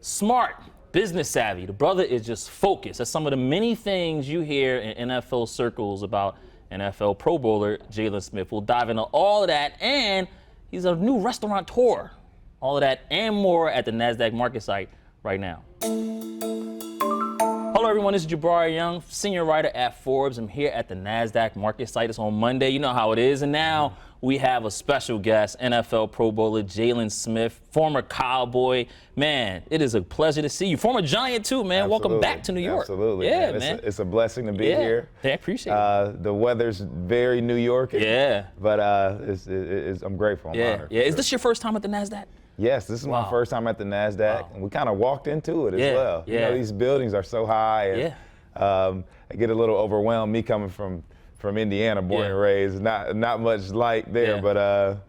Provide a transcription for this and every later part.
Smart, business savvy. The brother is just focused. That's some of the many things you hear in NFL circles about NFL Pro Bowler Jaylon Smith. We'll dive into all of that, and he's a new restaurateur. All of that and more at the Nasdaq MarketSite right now. Hello everyone, this is Jabari Young, senior writer at Forbes. I'm here at the Nasdaq MarketSite. It's on Monday, you know how it is. And now we have a special guest, NFL Pro Bowler Jaylon Smith, former Cowboy. Man, it is a pleasure to see you. Former Giant too, man. Absolutely. Welcome back to New York. Absolutely. Yeah, man. It's a blessing to be here. Yeah, I appreciate it. The weather's very New York. Yeah. But I'm grateful. I'm honored. Yeah. Is this your first time at the Nasdaq? Yes, this is my first time at the Nasdaq, and we kind of walked into it as well. Yeah. You know, these buildings are so high, and I get a little overwhelmed. Me coming from Indiana, born and raised, not much light there, but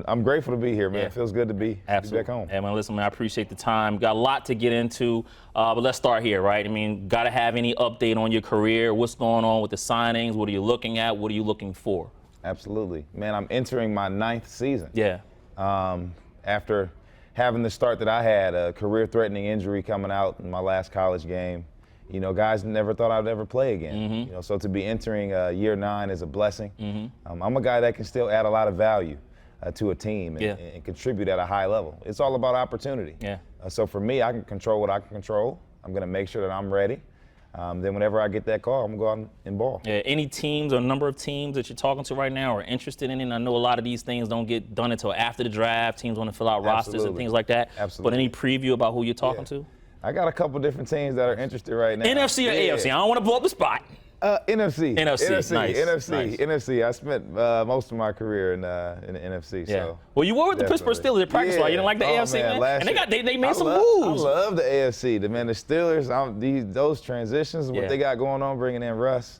I'm grateful to be here, man. Yeah. It feels good to be back home. Hey, man, listen, man, I appreciate the time. Got a lot to get into, but let's start here, right? I mean, got to have any update on your career. What's going on with the signings? What are you looking at? What are you looking for? Absolutely. Man, I'm entering my 9th season. Yeah. After having the start that I had, a career-threatening injury coming out in my last college game, you know, guys never thought I'd ever play again. You know, so to be entering year 9 is a blessing. I'm a guy that can still add a lot of value to a team and contribute at a high level. It's all about opportunity. Yeah. So for me, I can control what I can control. I'm going to make sure that I'm ready. Then whenever I get that call, I'm going to go out and ball. Yeah, any teams or number of teams that you're talking to right now are interested in it? And I know a lot of these things don't get done until after the draft. Teams want to fill out rosters and things like that. Absolutely. But any preview about who you're talking to? I got a couple different teams that are interested right now. NFC or AFC? I don't want to blow up the spot. NFC. NFC. Nice. NFC. I spent most of my career in the NFC. Yeah. So well, you were with the Pittsburgh Steelers at practice, right? You didn't like the AFC, man? And they made some moves. I love the AFC. The Steelers, those transitions, what they got going on, bringing in Russ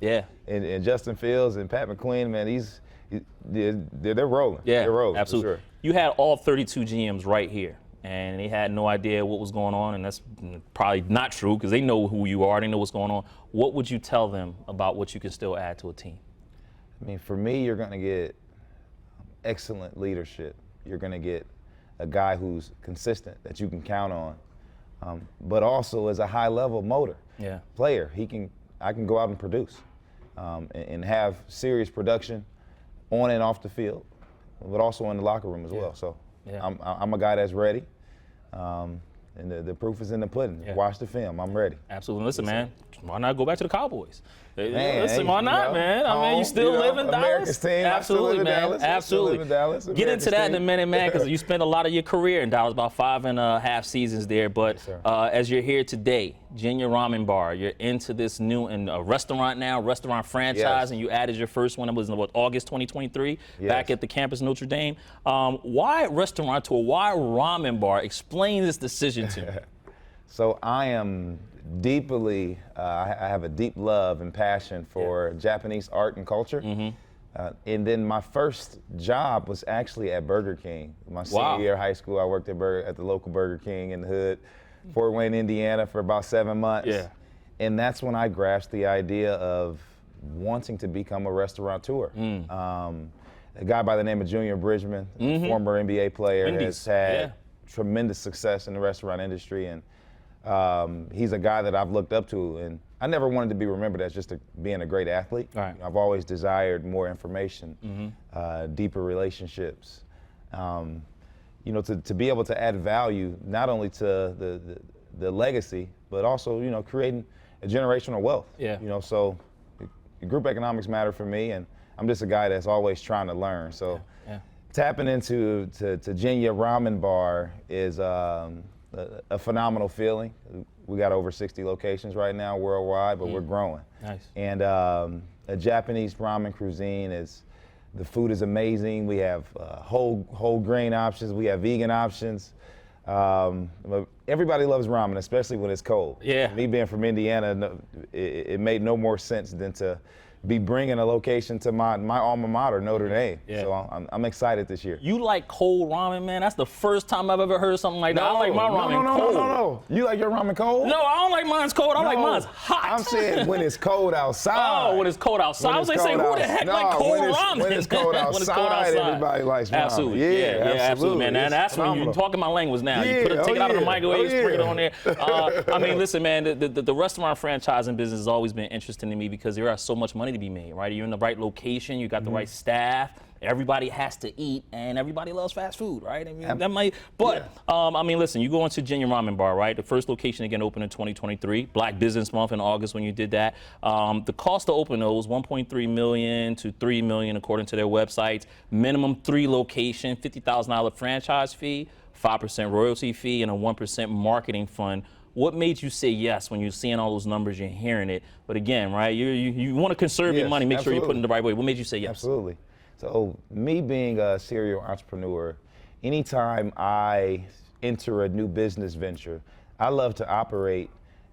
and Justin Fields and Pat McQueen, man, they're rolling. Yeah, they're rolling, absolutely. for sure. You had all 32 GMs right here, and they had no idea what was going on, and that's probably not true because they know who you are, they know what's going on. What would you tell them about what you can still add to a team? I mean, for me, you're going to get excellent leadership. You're going to get a guy who's consistent that you can count on, but also as a high-level motor player. I can go out and produce and have serious production on and off the field, but also in the locker room as well. So I'm a guy that's ready. And the proof is in the pudding. Watch the film. I'm ready. Absolutely. Listen, man, why not go back to the Cowboys? Man, listen, why not, man? I mean, you still live in America's Dallas? Team. Absolutely, man. Dallas. Absolutely. Live in Dallas. Get into that in a minute, man, because you spent a lot of your career in Dallas, about 5.5 seasons there. But as you're here today, Junior Ramen Bar, you're into this new restaurant now, restaurant franchise, and you added your first one. It was in August 2023, back at the campus Notre Dame. Why restaurateur? Why Ramen Bar? Explain this decision to me. So I am deeply, I have a deep love and passion for Japanese art and culture. And then my first job was actually at Burger King. My senior year of high school, I worked at the local Burger King in the hood, Fort Wayne, Indiana, for about 7 months. And that's when I grasped the idea of wanting to become a restaurateur. A guy by the name of Junior Bridgman, former NBA player, has had tremendous success in the restaurant industry, and he's a guy that I've looked up to, and I never wanted to be remembered as just being a great athlete. I've always desired more information, deeper relationships. You know, to be able to add value not only to the legacy, but also, you know, creating a generational wealth. You know, so group economics matter for me, and I'm just a guy that's always trying to learn. So tapping into Junior Ramen Bar is a phenomenal feeling. We got over 60 locations right now worldwide, but we're growing. And a Japanese ramen cuisine the food is amazing. We have whole grain options. We have vegan options. Everybody loves ramen, especially when it's cold. Me being from Indiana, it made no more sense than to be bringing a location to my alma mater, Notre Dame. Yeah. So I'm excited this year. You like cold ramen, man? That's the first time I've ever heard something like that. I like my ramen cold. No. You like your ramen cold? No, I don't like mine's cold. I like mine's hot. I'm saying when it's cold outside. Oh, when it's cold outside. I was like, saying, who the heck like cold ramen? When it's cold outside, everybody likes ramen. Absolutely. Yeah, absolutely, man. And that's when you're talking my language now. You take it out of the microwave, spring it on there. I mean, listen, man, the restaurant franchising business has always been interesting to me because there is so much money to be made, right? You're in the right location, you got the right staff, everybody has to eat, and everybody loves fast food, right? I mean, that might, but I mean, listen, you go into Junior Ramen Bar, right? The first location again opened in 2023, Black Business Month in August when you did that. The cost to open those, $1.3 million to $3 million according to their websites. Minimum 3 location, $50,000 franchise fee, 5% royalty fee, and a 1% marketing fund. What made you say yes when you're seeing all those numbers, you're hearing it? But again, right, you want to conserve your money, make sure you're putting it the right way. What made you say yes? Absolutely. So me being a serial entrepreneur, anytime I enter a new business venture, I love to operate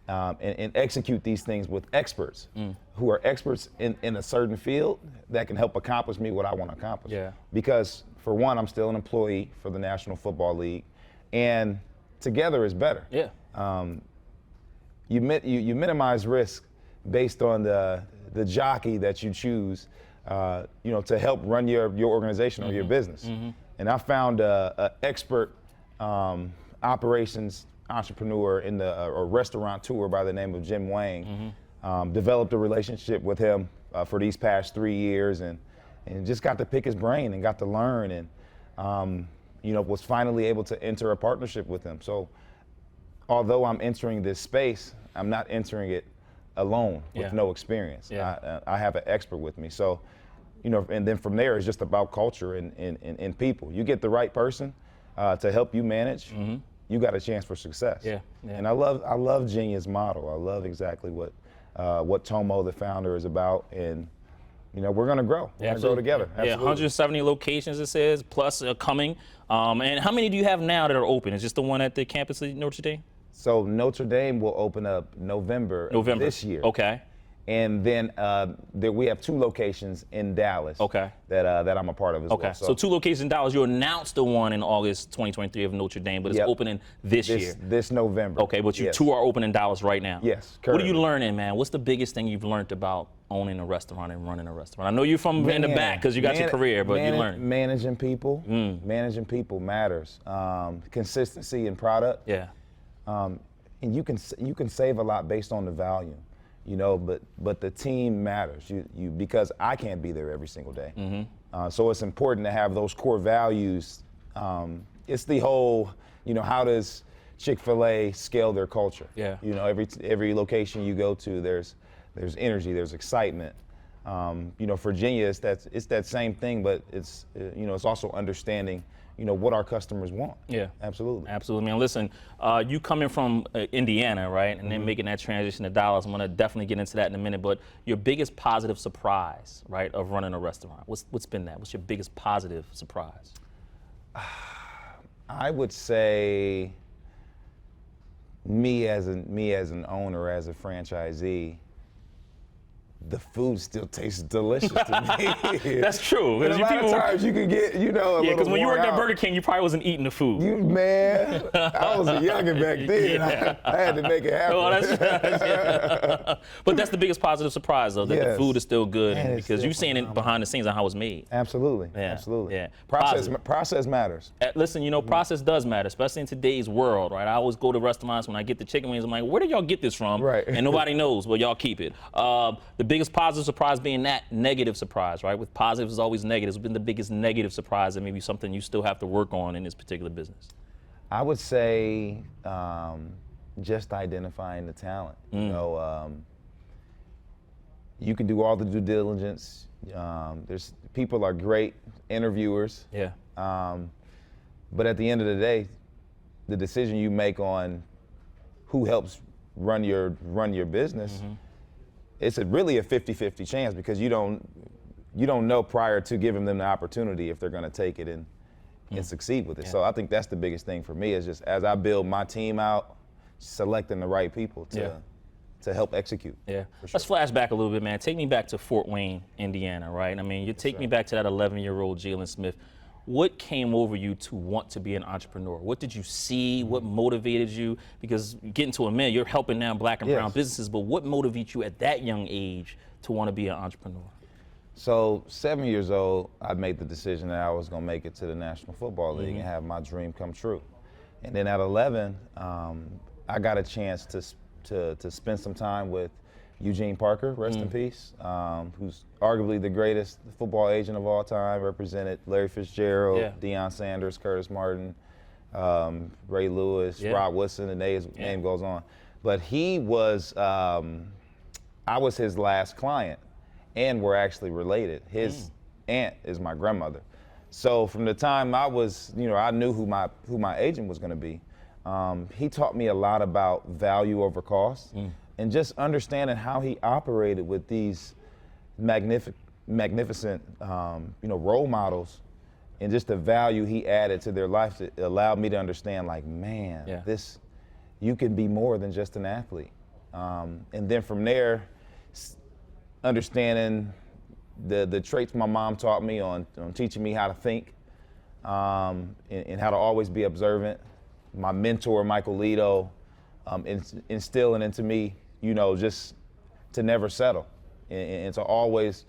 and execute these things with experts who are experts in a certain field that can help accomplish me what I want to accomplish. Yeah. Because for one, I'm still an employee for the National Football League, and together is better. Yeah. You minimize risk based on the jockey that you choose, to help run your organization or your business. And I found a expert operations entrepreneur in a restaurateur by the name of Jim Wang. Developed a relationship with him for these past 3 years, and just got to pick his brain and got to learn, and was finally able to enter a partnership with him. So although I'm entering this space, I'm not entering it alone with no experience. I have an expert with me. So, and then from there, it's just about culture and people. You get the right person to help you manage, you got a chance for success. And I love Genius model. I love exactly what Tomo, the founder, is about. And we're going to grow. We're going to grow together. Absolutely. Yeah, 170 locations, it says, plus coming. And how many do you have now that are open? Is just the one at the campus at Notre Dame? So Notre Dame will open up November of this year. Okay. And then we have 2 locations in Dallas. Okay. That I'm a part of as well. So 2 locations in Dallas. You announced the one in August 2023 of Notre Dame, but it's opening this year. This November. Okay, but you 2 are open in Dallas right now. Yes. Currently. What are you learning, man? What's the biggest thing you've learned about owning a restaurant and running a restaurant? I know you're from in the back because you got your career, but you learned. Managing people. Managing people matters. Consistency in product. Yeah. And you can save a lot based on the volume, but the team matters. You because I can't be there every single day. So it's important to have those core values. It's the whole, how does Chick-fil-A scale their culture? Yeah. Every location you go to, there's energy, there's excitement. Virginia, it's that same thing, but it's also understanding what our customers want. Yeah. Absolutely. Absolutely, man. Listen, you coming from Indiana, right, and then making that transition to Dallas, I'm going to definitely get into that in a minute, but your biggest positive surprise, right, of running a restaurant, what's been that? What's your biggest positive surprise? I would say me as an owner, as a franchisee, the food still tastes delicious to me. That's true. A lot of times you can get, because when you worked at Burger King, you probably wasn't eating the food. Man, I was a youngin' back then. I had to make it happen. But that's the biggest positive surprise, though, that the food is still good, because you've seen it behind the scenes on how it's made. Absolutely. Absolutely. Yeah. Process matters. Listen, process does matter, especially in today's world, right? I always go to restaurants when I get the chicken wings. I'm like, where did y'all get this from? Right. And nobody knows. Well, y'all keep it. The biggest positive surprise being that negative surprise, right? With positives is always negatives. What's been the biggest negative surprise and maybe something you still have to work on in this particular business? I would say just identifying the talent. You can do all the due diligence. People are great interviewers. Yeah. But at the end of the day, the decision you make on who helps run your business, it's really a 50-50 chance, because you don't know prior to giving them the opportunity if they're going to take it and succeed with it. So I think that's the biggest thing for me, is just as I build my team out, selecting the right people help execute. Yeah. For sure. Let's flash back a little bit, man. Take me back to Fort Wayne, Indiana, right? I mean, you take me back to that 11-year-old Jaylon Smith. What came over you to want to be an entrepreneur? What did you see? What motivated you? Because getting to a man, you're helping now black and brown businesses, but what motivated you at that young age to want to be an entrepreneur? So 7 years old, I made the decision that I was going to make it to the National Football League and have my dream come true. And then at 11, I got a chance to spend some time with Eugene Parker, rest in peace, who's arguably the greatest football agent of all time, represented Larry Fitzgerald, Deion Sanders, Curtis Martin, Ray Lewis, Rod Woodson, the name goes on. But he was, I was his last client, and we're actually related. His aunt is my grandmother. So from the time I was, I knew who my agent was gonna be. He taught me a lot about value over cost. And just understanding how he operated with these magnificent, role models, and just the value he added to their life, it allowed me to understand, like, man, you can be more than just an athlete. And then from there, understanding the traits my mom taught me on teaching me how to think, and how to always be observant. My mentor, Michael Lito, instilling into me, just to never settle and to always,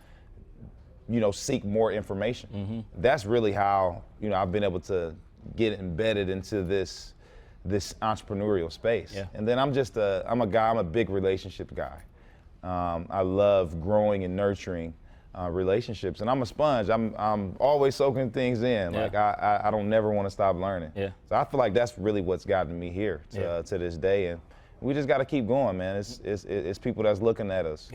seek more information. That's really how, I've been able to get embedded into this entrepreneurial space. And then I'm a big relationship guy. I love growing and nurturing relationships, and I'm a sponge. I'm always soaking things in. Like I don't never want to stop learning. So I feel like that's really what's gotten me here to this day, and we just got to keep going, man. It's people that's looking at us,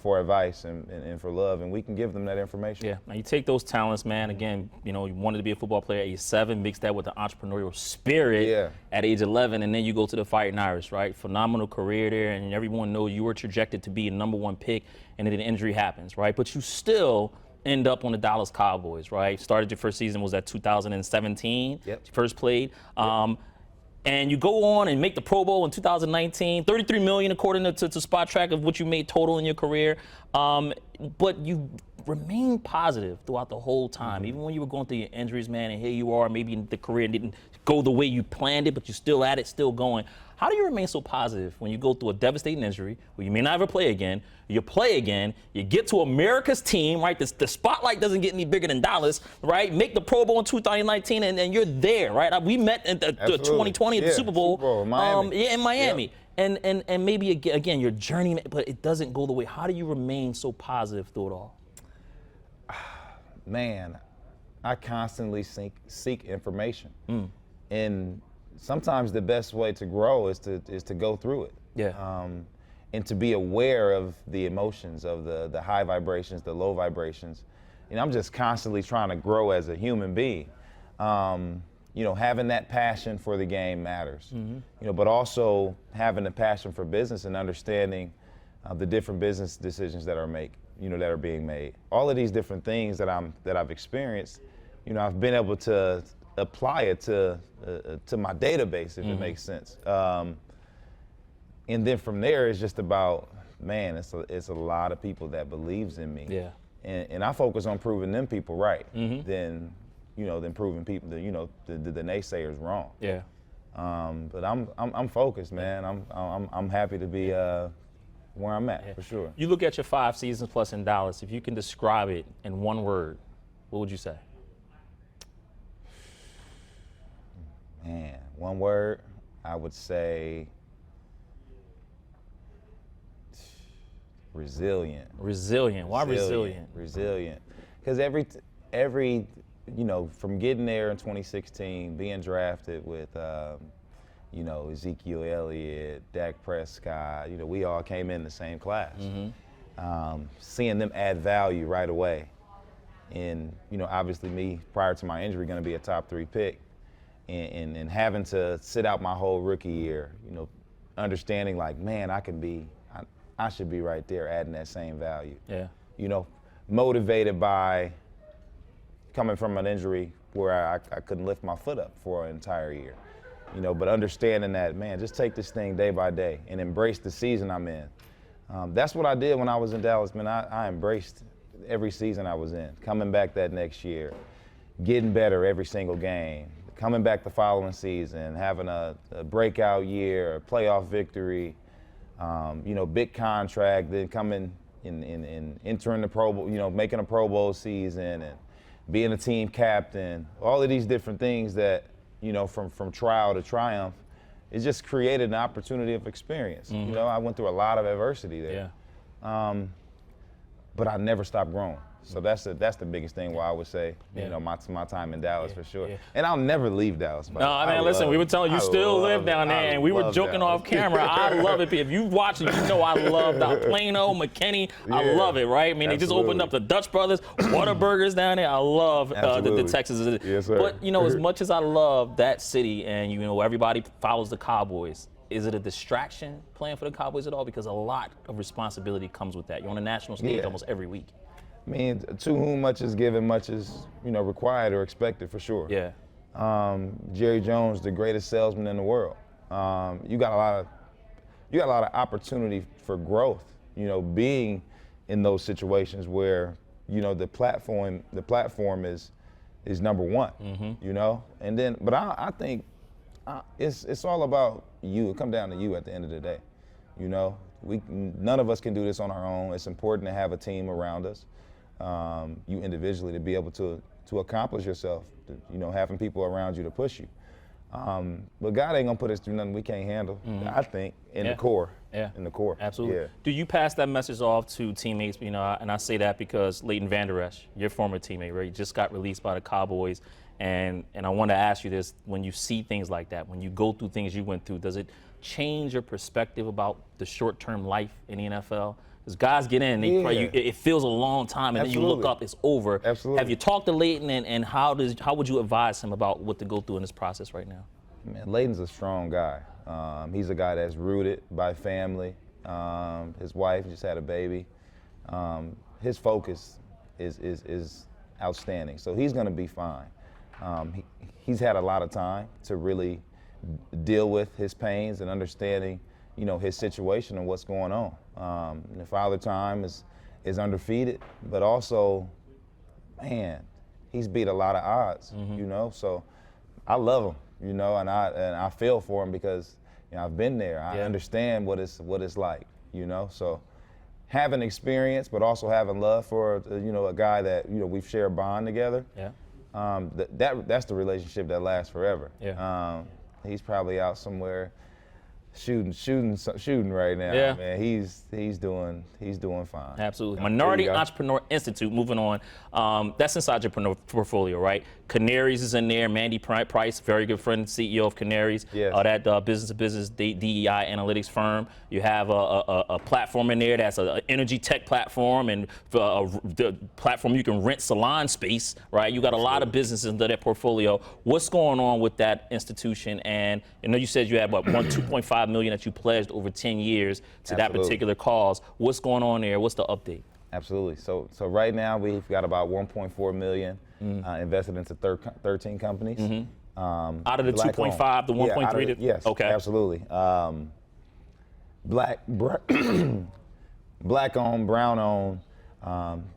for advice and for love, and we can give them that information. Now you take those talents, man. Again, you wanted to be a football player at age 7, mix that with the entrepreneurial spirit at age 11, and then you go to the Fighting Irish, right? Phenomenal career there, and everyone knows you were trajected to be a #1 pick, and then an injury happens, right? But you still end up on the Dallas Cowboys, right? Started your first season, was that 2017? You first played. And you go on and make the Pro Bowl in 2019, $33 million according to Spot Track of what you made total in your career. But you remained positive throughout the whole time, even when you were going through your injuries, man, and here you are, maybe the career didn't go the way you planned it, but you're still at it, still going. How do you remain so positive when you go through a devastating injury where you may not ever play again, you play again, you get to America's team, right? The spotlight doesn't get any bigger than Dallas, right? Make the Pro Bowl in 2019, and you're there, right? We met in the 2020 at the Super Bowl. In Miami. In Miami. And maybe, again, your journey, but it doesn't go the way. How do you remain so positive through it all? Man, I constantly seek information. And sometimes the best way to grow is to go through it. And to be aware of the emotions, of the high vibrations, the low vibrations. I'm just constantly trying to grow as a human being. Having that passion for the game matters. But also having the passion for business and understanding the different business decisions that are being made. All of these different things that I've experienced, I've been able to apply it to my database, if it makes sense. And then from there, it's just about, man, it's a lot of people that believes in me. And I focus on proving them people right, than proving people the naysayers wrong. But I'm focused, man. I'm happy to be where I'm at, for sure. You look at your 5 seasons plus in Dallas. If you can describe it in one word, what would you say? Man, one word, I would say resilient. Resilient. Why resilient? Resilient. Because every from getting there in 2016, being drafted with Ezekiel Elliott, Dak Prescott, we all came in the same class. Seeing them add value right away. And, obviously me, prior to my injury, going to be a top 3 pick. And having to sit out my whole rookie year, understanding like, man, I should be right there adding that same value. Motivated by coming from an injury where I couldn't lift my foot up for an entire year. but understanding that, man, just take this thing day by day and embrace the season I'm in. That's what I did when I was in Dallas, man. I embraced every season I was in, coming back that next year, getting better every single game, coming back the following season, having a breakout year, a playoff victory, big contract, then coming in entering the Pro Bowl, making a Pro Bowl season and being a team captain, all of these different things that, from trial to triumph, it just created an opportunity of experience. I went through a lot of adversity there. Yeah. But I never stopped growing. So that's the biggest thing why I would say, my time in Dallas for sure. Yeah. And I'll never leave Dallas. No, I mean, listen, we were telling you still live down there, and we were joking off camera. I love it. If you watch it, you know I love the Plano, McKinney. I love it, right? I mean, they just opened up the Dutch Brothers, Whataburgers down there. I love the Texas. Yes, sir. But, as much as I love that city and, everybody follows the Cowboys, is it a distraction playing for the Cowboys at all? Because a lot of responsibility comes with that. You're on a national stage almost every week. I mean, to whom much is given, much is, required or expected for sure. Yeah. Jerry Jones, the greatest salesman in the world. You got a lot of opportunity for growth, being in those situations where, the platform is number one, and then, but I think it's all about you. It comes down to you at the end of the day, none of us can do this on our own. It's important to have a team around us. You individually to be able to accomplish yourself, having people around you to push you. But God ain't gonna put us through nothing we can't handle. I think in the core. Yeah. In the core. Absolutely. Yeah. Do you pass that message off to teammates? And I say that because Leighton Vander Esch, your former teammate, right, just got released by the Cowboys, and I want to ask you this: when you see things like that, when you go through things you went through, does it change your perspective about the short-term life in the NFL? Because guys get in, it feels a long time, and then you look up, it's over. Absolutely. Have you talked to Leighton, and how would you advise him about what to go through in this process right now? Man, Leighton's a strong guy. He's a guy that's rooted by family. His wife just had a baby. His focus is outstanding, so he's going to be fine. He's had a lot of time to really deal with his pains and understanding, his situation and what's going on. The Father Time is undefeated, but also, man, he's beat a lot of odds, so I love him, and I feel for him because, I've been there. I understand what it's like, so having experience, but also having love for, a guy that, we've shared a bond together. Yeah. That's the relationship that lasts forever. Yeah. He's probably out somewhere shooting right now. Yeah. Man, he's doing fine. Absolutely. Minority Entrepreneur Institute, moving on. That's inside your portfolio, right? Canaries is in there. Mandy Price, very good friend, CEO of Canaries. Yes. That business-to-business DEI analytics firm. You have a platform in there that's an energy tech platform, and the platform you can rent salon space, right? You got a lot of businesses under that portfolio. What's going on with that institution? And I know you said you had about $2.5 million that you pledged over 10 years to that particular cause. What's going on there? What's the update? Absolutely. So right now we've got about 1.4 million invested into 13 companies. Out of the 2.5, the 1.3? Yes, okay. Absolutely. Black owned, brown owned,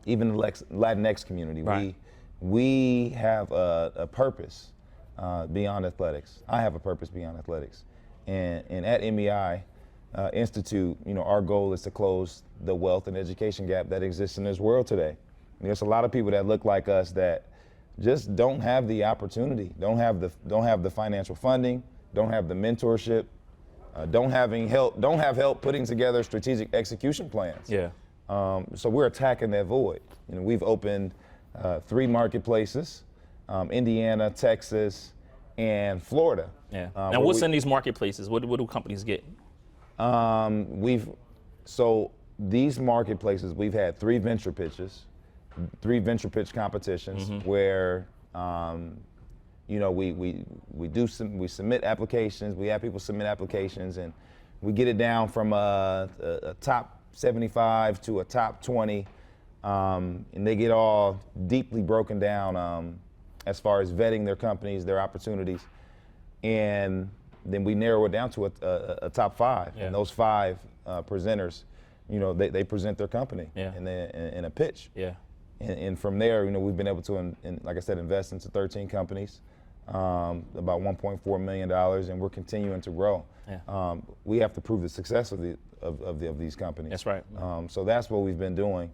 even the Latinx community. Right. We have a purpose beyond athletics. I have a purpose beyond athletics. And at MEI Institute, our goal is to close the wealth and education gap that exists in this world today. There's a lot of people that look like us that just don't have the opportunity, don't have the financial funding, don't have the mentorship, don't have help putting together strategic execution plans. Yeah. So we're attacking that void. We've opened 3 marketplaces, Indiana, Texas, and Florida. Yeah. Now, what's in these marketplaces? What do companies get? So these marketplaces, we've had 3 venture pitch competitions where, we submit applications. We have people submit applications, and we get it down from a top 75 to a top 20, and they get all deeply broken down as far as vetting their companies, their opportunities. And then we narrow it down to a top 5, Yeah. and those 5 presenters, they present their company Yeah. in a pitch. Yeah. And from there, we've been able to, like I said, invest into 13 companies, about $1.4 million, and we're continuing to grow. Yeah. We have to prove the success of these companies. That's right. So that's what we've been doing.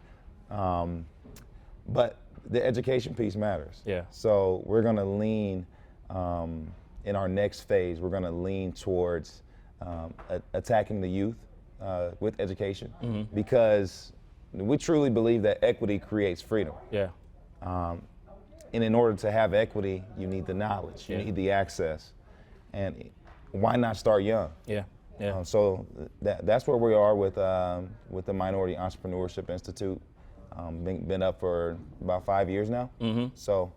But the education piece matters. Yeah. So we're going to lean, in our next phase, we're going to lean towards attacking the youth with education, because we truly believe that equity creates freedom. Yeah. And in order to have equity, you need the knowledge, you need the access. And why not start young? Yeah. Yeah. So that's where we are with the Minority Entrepreneurship Institute. Been up for about 5 years now. So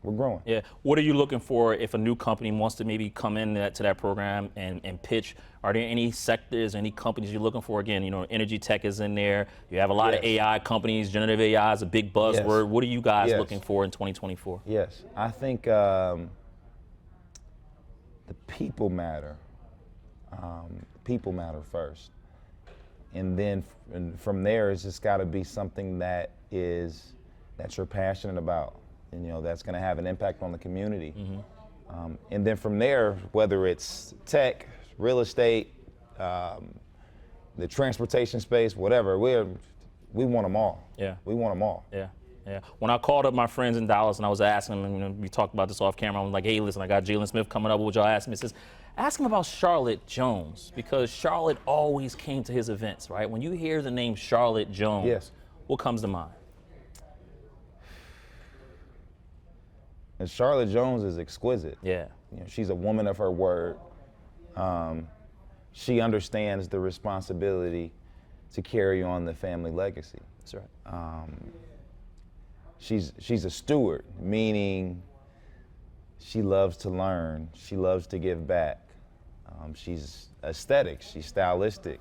we're growing. Yeah. What are you looking for if a new company wants to maybe come in to that program and pitch? Are there any sectors, any companies you're looking for? Again, energy tech is in there. You have a lot of AI companies. Generative AI is a big buzzword. Yes. What are you guys looking for in 2024? Yes. I think the people matter. People matter first. And then from there, it's just got to be something that you're passionate about, and that's going to have an impact on the community. And then from there, whether it's tech, real estate, the transportation space, whatever, we want them all. Yeah. We want them all. Yeah. Yeah. When I called up my friends in Dallas and I was asking them, we talked about this off camera, I was like, hey, listen, I got Jaylon Smith coming up. What would y'all ask me? He says, ask him about Charlotte Jones, because Charlotte always came to his events, right? When you hear the name Charlotte Jones, what comes to mind? And Charlotte Jones is exquisite. Yeah. She's a woman of her word. She understands the responsibility to carry on the family legacy. That's right. She's a steward, meaning she loves to learn. She loves to give back. She's aesthetic. She's stylistic.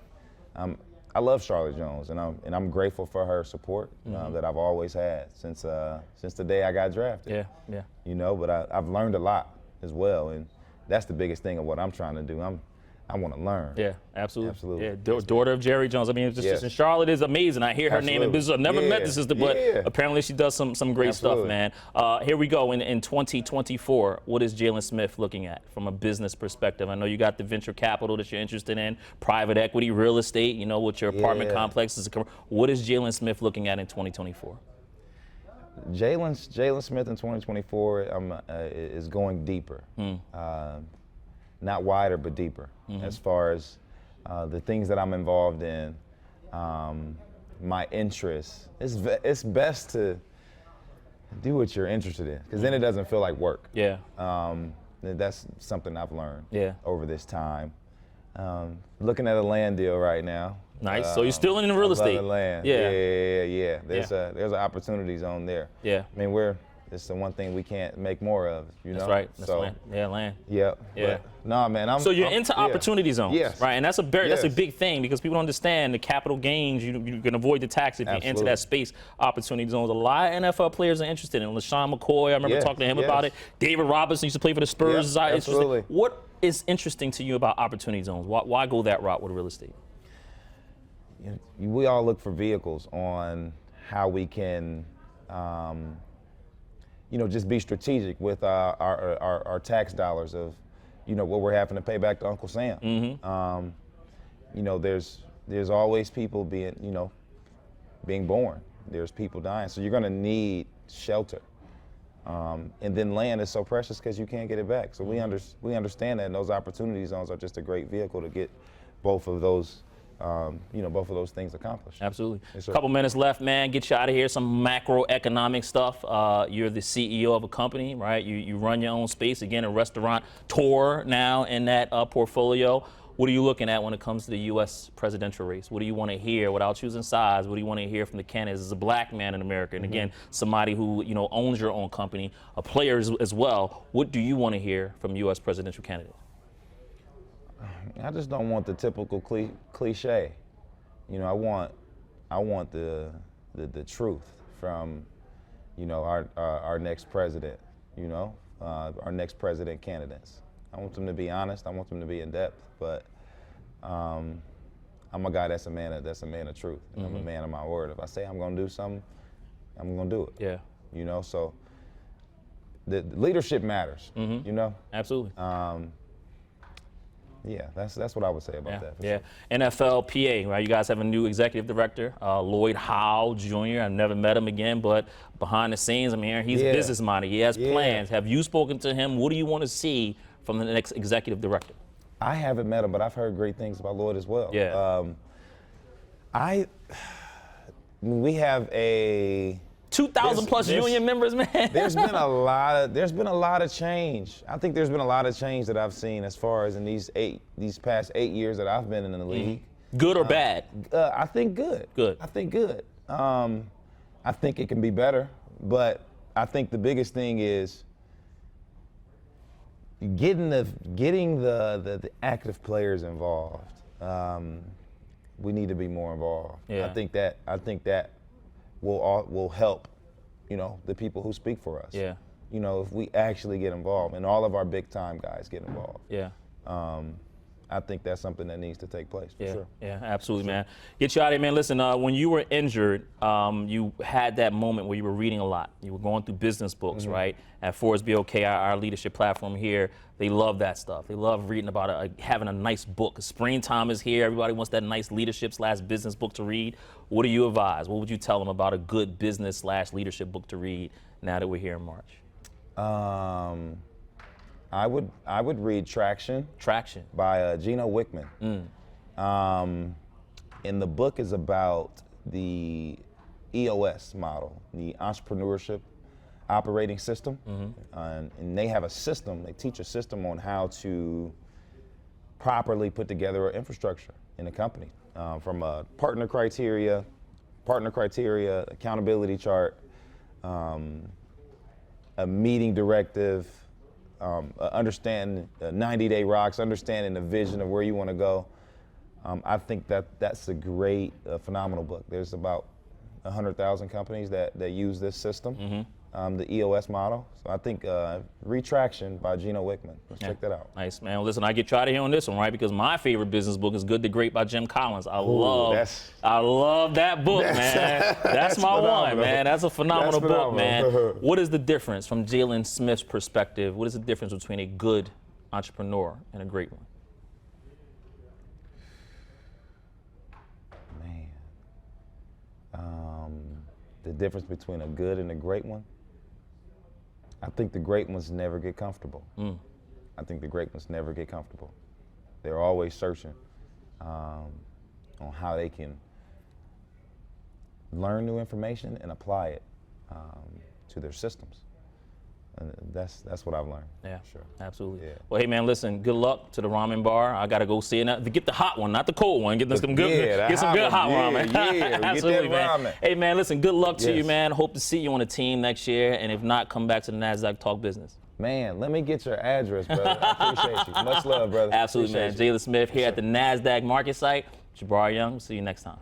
I love Charlotte Jones, and I'm grateful for her support that I've always had since the day I got drafted. Yeah. Yeah. But I've learned a lot as well, and that's the biggest thing of what I'm trying to do. I want to learn. Yeah, absolutely. Absolutely. Yeah, daughter of Jerry Jones. I mean, just in Charlotte is amazing. I hear her name in business. I've never met the sister, but apparently she does some great stuff, man. Here we go. In 2024, what is Jaylon Smith looking at from a business perspective? I know you got the venture capital that you're interested in, private equity, real estate, with your apartment complexes. What is Jaylon Smith looking at in 2024? Jaylon Smith in 2024 is going deeper. Not wider, but deeper, as far as the things that I'm involved in, my interests. It's best to do what you're interested in, because then it doesn't feel like work. Yeah. That's something I've learned over this time. Looking at a land deal right now. Nice. So you're still in real estate. Land. Yeah. There's an opportunity zone there. Yeah. I mean, it's the one thing we can't make more of, That's right. That's land. Yeah, land. Yeah. Yeah. Nah, man. So you're into opportunity zones, right? And that's a big thing, because people don't understand the capital gains. You can avoid the tax if you enter that space. Opportunity zones. A lot of NFL players are interested in. LaShawn McCoy, I remember talking to him about it. David Robinson used to play for the Spurs. Absolutely. What is interesting to you about opportunity zones? Why go that route with real estate? We all look for vehicles on how we can, just be strategic with our tax dollars of, what we're having to pay back to Uncle Sam. There's always people being born. There's people dying. So you're going to need shelter. And then land is so precious because you can't get it back. So we understand that, and those opportunity zones are just a great vehicle to get both of those things accomplished. Absolutely. Yes, a couple minutes left, man. Get you out of here. Some macroeconomic stuff. You're the CEO of a company, right? You run your own space. Again, a restaurant tour now in that portfolio. What are you looking at when it comes to the U.S. presidential race? What do you want to hear without choosing sides? What do you want to hear from the candidates as a black man in America? And again, somebody who owns your own company, a player as well. What do you want to hear from U.S. presidential candidates? I just don't want the typical cliche. I want the truth from, our next president. Our next president candidates. I want them to be honest. I want them to be in depth. But I'm a guy that's a man of truth. And I'm a man of my word. If I say I'm going to do something, I'm going to do it. Yeah. You know, so the leadership matters. You know. Absolutely. Yeah, that's what I would say about that. Yeah. NFL PA, right? You guys have a new executive director, Lloyd Howell Jr. I've never met him again, but behind the scenes, I'm hearing he's business minded. He has plans. Have you spoken to him? What do you want to see from the next executive director? I haven't met him, but I've heard great things about Lloyd as well. Yeah. We have a 2,000 plus union members, man. There's been a lot of change. I think there's been a lot of change that I've seen as far as in these past 8 years that I've been in the league. Good or bad? I think good. Good. I think good. I think it can be better, but I think the biggest thing is getting the active players involved. We need to be more involved. Yeah. I think that will help, you know, the people who speak for us. Yeah. You know, if we actually get involved and all of our big time guys get involved. Yeah. I think that's something that needs to take place for sure. Yeah, absolutely, man. Get you out of here, man. Listen, when you were injured, you had that moment where you were reading a lot. You were going through business books, right? At Forbes BOK, our leadership platform here, they love that stuff. They love reading about having a nice book. Springtime is here. Everybody wants that nice leadership/business book to read. What do you advise? What would you tell them about a good business/leadership book to read now that we're here in March? I would read Traction. Traction. By Gino Wickman. And the book is about the EOS model, the Entrepreneurship Operating System. And they have a system, they teach a system on how to properly put together an infrastructure in a company. From a partner criteria, accountability chart, a meeting directive, understanding 90-day rocks, understanding the vision of where you want to go. I think that's a great, phenomenal book. There's about 100,000 companies that use this system, the EOS model. So I think Retraction by Gino Wickman. Let's check that out. Nice, man. Well, listen, I get you out of here on this one, right? Because my favorite business book is Good to Great by Jim Collins. I love that book, man. That's my one, man. That's a phenomenal book, man. What is the difference from Jaylon Smith's perspective? What is the difference between a good entrepreneur and a great one? The difference between a good and a great one? I think the great ones never get comfortable. I think the great ones never get comfortable. They're always searching on how they can learn new information and apply it to their systems. And that's what I've learned. Yeah, sure. Absolutely. Yeah. Well, hey, man, listen, good luck to the ramen bar. I got to go see it now. Get the hot one, not the cold one. Get some good hot ramen. Yeah, absolutely, get that man. ramen. Hey, man, listen, good luck to you, man. Hope to see you on the team next year. And if not, come back to the Nasdaq Talk Business. Man, let me get your address, brother. I appreciate you. Much love, brother. Absolutely, man. Jaylon Smith here at the Nasdaq MarketSite. Jabari Young. See you next time.